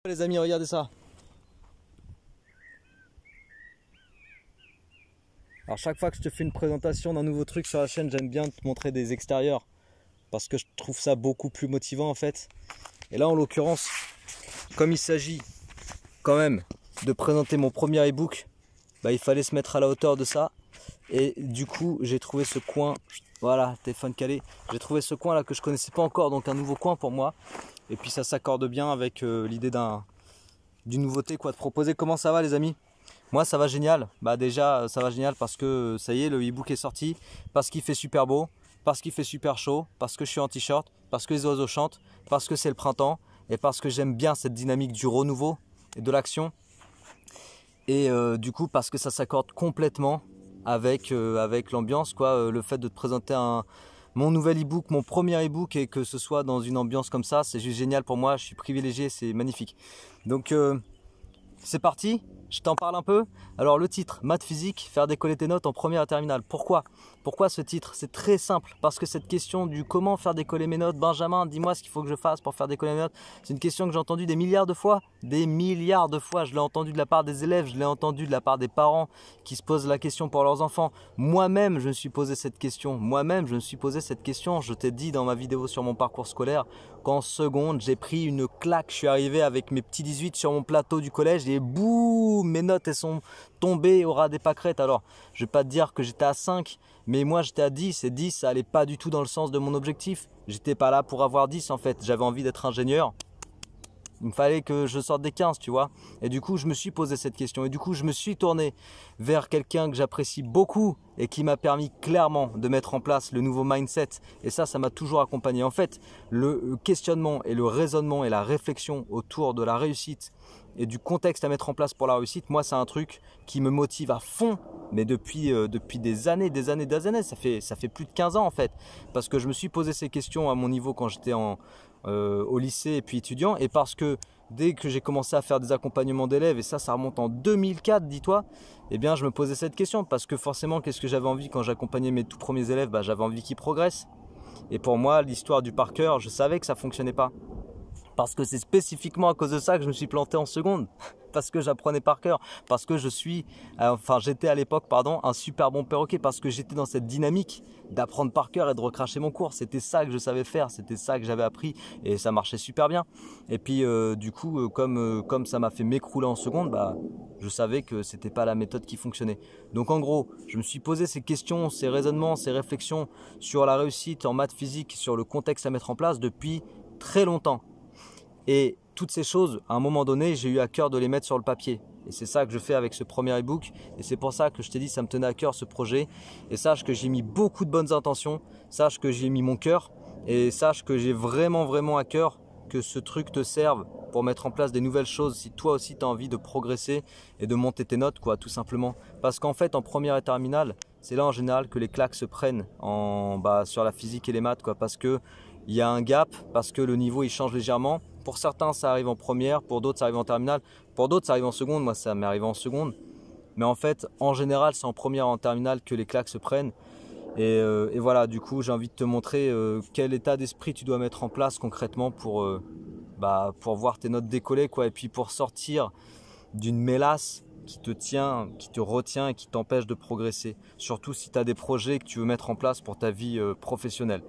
Les amis, regardez ça. Alors chaque fois que je te fais une présentation d'un nouveau truc sur la chaîne, j'aime bien te montrer des extérieurs parce que je trouve ça beaucoup plus motivant en fait. Et là en l'occurrence, comme il s'agit quand même de présenter mon premier ebook, il fallait se mettre à la hauteur de ça. Et du coup j'ai trouvé ce coin, voilà, téléphone calé, j'ai trouvé ce coin là que je connaissais pas encore, donc un nouveau coin pour moi. Et puis ça s'accorde bien avec l'idée d'une nouveauté quoi, de proposer. Comment ça va les amis? Moi ça va génial, déjà ça va génial parce que ça y est, le e-book est sorti, parce qu'il fait super beau, parce qu'il fait super chaud, parce que je suis en t-shirt, parce que les oiseaux chantent, parce que c'est le printemps et parce que j'aime bien cette dynamique du renouveau et de l'action. Et du coup parce que ça s'accorde complètement avec l'ambiance quoi, le fait de te présenter mon nouvel e-book, mon premier e-book et que ce soit dans une ambiance comme ça, c'est juste génial pour moi, je suis privilégié, c'est magnifique. Donc c'est parti, je t'en parle un peu. Alors le titre, maths physique, faire décoller tes notes en première et terminale. Pourquoi ce titre? C'est très simple, parce que cette question du comment faire décoller mes notes, Benjamin, dis-moi ce qu'il faut que je fasse pour faire décoller mes notes, c'est une question que j'ai entendue des milliards de fois. Des milliards de fois, je l'ai entendue de la part des élèves, je l'ai entendue de la part des parents qui se posent la question pour leurs enfants. Moi-même, je me suis posé cette question. Je t'ai dit dans ma vidéo sur mon parcours scolaire qu'en seconde, j'ai pris une claque. Je suis arrivé avec mes petits 18 sur mon plateau du collège et boum, mes notes, elles sont tombées au ras des pâquerettes. Alors, je vais pas te dire que j'étais à 5, mais moi j'étais à 10 et 10, ça allait pas du tout dans le sens de mon objectif. J'étais pas là pour avoir 10 en fait, j'avais envie d'être ingénieur. Il me fallait que je sorte des 15, tu vois. Et du coup, je me suis posé cette question. Et du coup, je me suis tourné vers quelqu'un que j'apprécie beaucoup et qui m'a permis clairement de mettre en place le nouveau mindset. Et ça m'a toujours accompagné. En fait, le questionnement et le raisonnement et la réflexion autour de la réussite et du contexte à mettre en place pour la réussite, moi, c'est un truc qui me motive à fond. Mais depuis des années, ça fait plus de 15 ans en fait. Parce que je me suis posé ces questions à mon niveau quand j'étais au lycée et puis étudiant, et parce que dès que j'ai commencé à faire des accompagnements d'élèves, et ça remonte en 2004, dis-toi, je me posais cette question, parce que forcément, qu'est-ce que j'avais envie quand j'accompagnais mes tout premiers élèves? J'avais envie qu'ils progressent. Et pour moi, l'histoire du par cœur, je savais que ça fonctionnait pas. Parce que c'est spécifiquement à cause de ça que je me suis planté en seconde. Parce que j'apprenais par cœur. Parce que j'étais à l'époque, un super bon perroquet. Parce que j'étais dans cette dynamique d'apprendre par cœur et de recracher mon cours. C'était ça que je savais faire. C'était ça que j'avais appris. Et ça marchait super bien. Et puis, du coup, comme ça m'a fait m'écrouler en seconde, je savais que c'était pas la méthode qui fonctionnait. Donc, en gros, je me suis posé ces questions, ces raisonnements, ces réflexions sur la réussite en maths physique, sur le contexte à mettre en place depuis très longtemps. Et toutes ces choses, à un moment donné, j'ai eu à cœur de les mettre sur le papier. Et c'est ça que je fais avec ce premier ebook. Et c'est pour ça que je t'ai dit, ça me tenait à cœur ce projet. Et sache que j'ai mis beaucoup de bonnes intentions. Sache que j'ai mis mon cœur. Et sache que j'ai vraiment à cœur que ce truc te serve pour mettre en place des nouvelles choses. Si toi aussi tu as envie de progresser et de monter tes notes, quoi, tout simplement. Parce qu'en fait, en première et terminale, c'est là en général que les claques se prennent sur la physique et les maths, quoi. Parce que il y a un gap, parce que le niveau il change légèrement. Pour certains, ça arrive en première, pour d'autres, ça arrive en terminale, pour d'autres, ça arrive en seconde. Moi, ça m'est arrivé en seconde. Mais en fait, en général, c'est en première et en terminale que les claques se prennent. Et voilà, du coup, j'ai envie de te montrer quel état d'esprit tu dois mettre en place concrètement pour voir tes notes décoller, quoi. Et puis pour sortir d'une mélasse qui te tient, qui te retient et qui t'empêche de progresser. Surtout si tu as des projets que tu veux mettre en place pour ta vie professionnelle.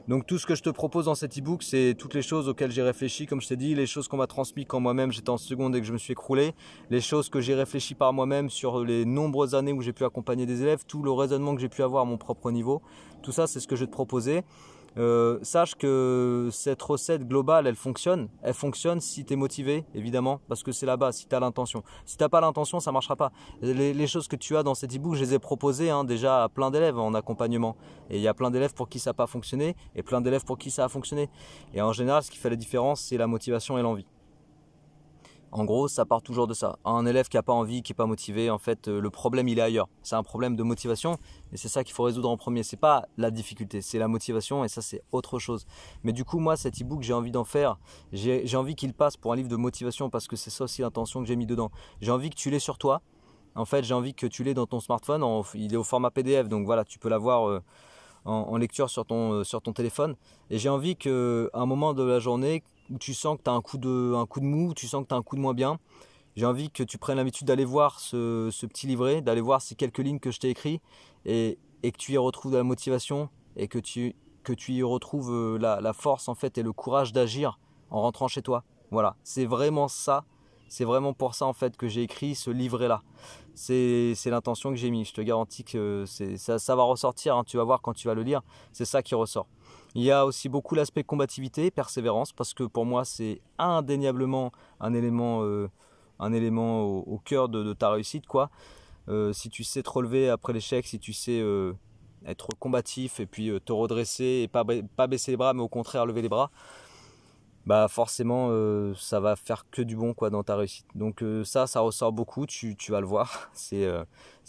Donc tout ce que je te propose dans cet e-book, c'est toutes les choses auxquelles j'ai réfléchi, comme je t'ai dit, les choses qu'on m'a transmises quand moi-même j'étais en seconde et que je me suis écroulé, les choses que j'ai réfléchi par moi-même sur les nombreuses années où j'ai pu accompagner des élèves, tout le raisonnement que j'ai pu avoir à mon propre niveau. Tout ça, c'est ce que je vais te proposer. Sache que cette recette globale, elle fonctionne si tu es motivé, évidemment, parce que c'est là-bas, si tu as l'intention. Si tu n'as pas l'intention, ça ne marchera pas. Les choses que tu as dans cet e-book, je les ai proposées déjà à plein d'élèves en accompagnement. Et il y a plein d'élèves pour qui ça n'a pas fonctionné et plein d'élèves pour qui ça a fonctionné. Et en général, ce qui fait la différence, c'est la motivation et l'envie. En gros, ça part toujours de ça. Un élève qui n'a pas envie, qui n'est pas motivé, en fait, le problème, il est ailleurs. C'est un problème de motivation et c'est ça qu'il faut résoudre en premier. C'est pas la difficulté, c'est la motivation et ça, c'est autre chose. Mais du coup, moi, cet e-book, j'ai envie d'en faire. J'ai envie qu'il passe pour un livre de motivation parce que c'est ça aussi l'intention que j'ai mis dedans. J'ai envie que tu l'aies sur toi. En fait, j'ai envie que tu l'aies dans ton smartphone. Il est au format PDF, donc voilà, tu peux l'avoir en lecture sur ton téléphone. Et j'ai envie qu'à un moment de la journée, où tu sens que tu as un coup de mou, où tu sens que tu as un coup de moins bien, j'ai envie que tu prennes l'habitude d'aller voir ce petit livret, d'aller voir ces quelques lignes que je t'ai écrites et que tu y retrouves de la motivation et que tu y retrouves la force en fait et le courage d'agir en rentrant chez toi. Voilà, c'est vraiment ça, c'est vraiment pour ça en fait que j'ai écrit ce livret-là. C'est l'intention que j'ai mis, je te garantis que ça va ressortir, hein, tu vas voir quand tu vas le lire, c'est ça qui ressort. Il y a aussi beaucoup l'aspect combativité, persévérance, parce que pour moi c'est indéniablement un élément au cœur de ta réussite, quoi. Si tu sais te relever après l'échec, si tu sais être combatif et puis te redresser et pas baisser les bras mais au contraire lever les bras, bah forcément ça va faire que du bon, quoi, dans ta réussite. Donc ça ressort beaucoup, tu vas le voir. C'est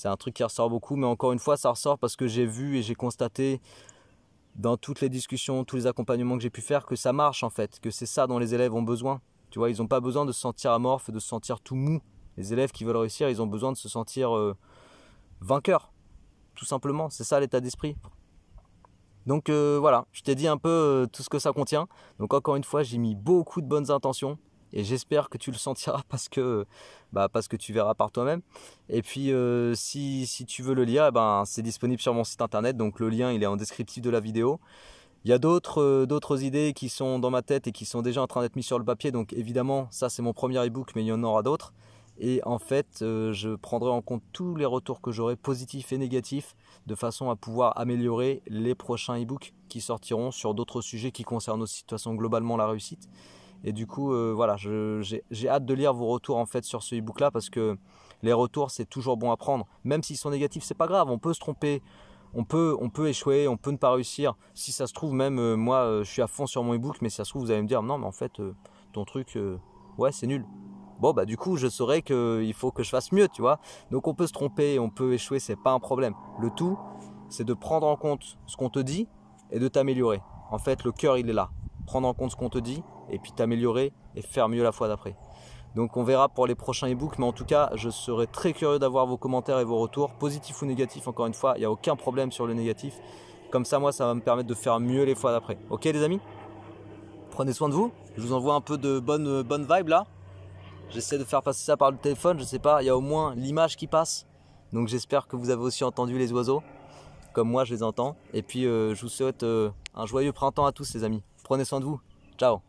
un truc qui ressort beaucoup, mais encore une fois ça ressort parce que j'ai vu et j'ai constaté dans toutes les discussions, tous les accompagnements que j'ai pu faire, que ça marche en fait, que c'est ça dont les élèves ont besoin. Tu vois, ils n'ont pas besoin de se sentir amorphes, de se sentir tout mou. Les élèves qui veulent réussir, ils ont besoin de se sentir vainqueurs, tout simplement. C'est ça l'état d'esprit. Donc voilà, je t'ai dit un peu tout ce que ça contient. Donc encore une fois, j'ai mis beaucoup de bonnes intentions et j'espère que tu le sentiras parce que tu verras par toi-même. Et puis si tu veux le lire, c'est disponible sur mon site internet. Donc le lien il est en descriptif de la vidéo. Il y a d'autres idées qui sont dans ma tête et qui sont déjà en train d'être mises sur le papier. Donc évidemment, ça c'est mon premier ebook, mais il y en aura d'autres. Et en fait, je prendrai en compte tous les retours que j'aurai, positifs et négatifs, de façon à pouvoir améliorer les prochains ebooks qui sortiront sur d'autres sujets qui concernent aussi de toute façon globalement la réussite. Et du coup, voilà, j'ai hâte de lire vos retours en fait sur ce ebook là, parce que les retours c'est toujours bon à prendre. Même s'ils sont négatifs, c'est pas grave, on peut se tromper. On peut échouer, on peut ne pas réussir. Si ça se trouve, même moi, je suis à fond sur mon ebook, mais si ça se trouve, vous allez me dire non, mais en fait, ton truc, ouais, c'est nul. Bon, bah du coup, je saurais qu'il faut que je fasse mieux, tu vois. Donc, on peut se tromper, on peut échouer, c'est pas un problème. Le tout, c'est de prendre en compte ce qu'on te dit et de t'améliorer. En fait, le cœur, il est là. Prendre en compte ce qu'on te dit et puis t'améliorer et faire mieux la fois d'après. Donc on verra pour les prochains ebooks, mais en tout cas, je serai très curieux d'avoir vos commentaires et vos retours, positifs ou négatifs, encore une fois, il n'y a aucun problème sur le négatif. Comme ça, moi, ça va me permettre de faire mieux les fois d'après. Ok les amis? Prenez soin de vous, je vous envoie un peu de bonne vibe là. J'essaie de faire passer ça par le téléphone, je sais pas, il y a au moins l'image qui passe. Donc j'espère que vous avez aussi entendu les oiseaux, comme moi je les entends. Et puis je vous souhaite un joyeux printemps à tous les amis. Prenez soin de vous, ciao.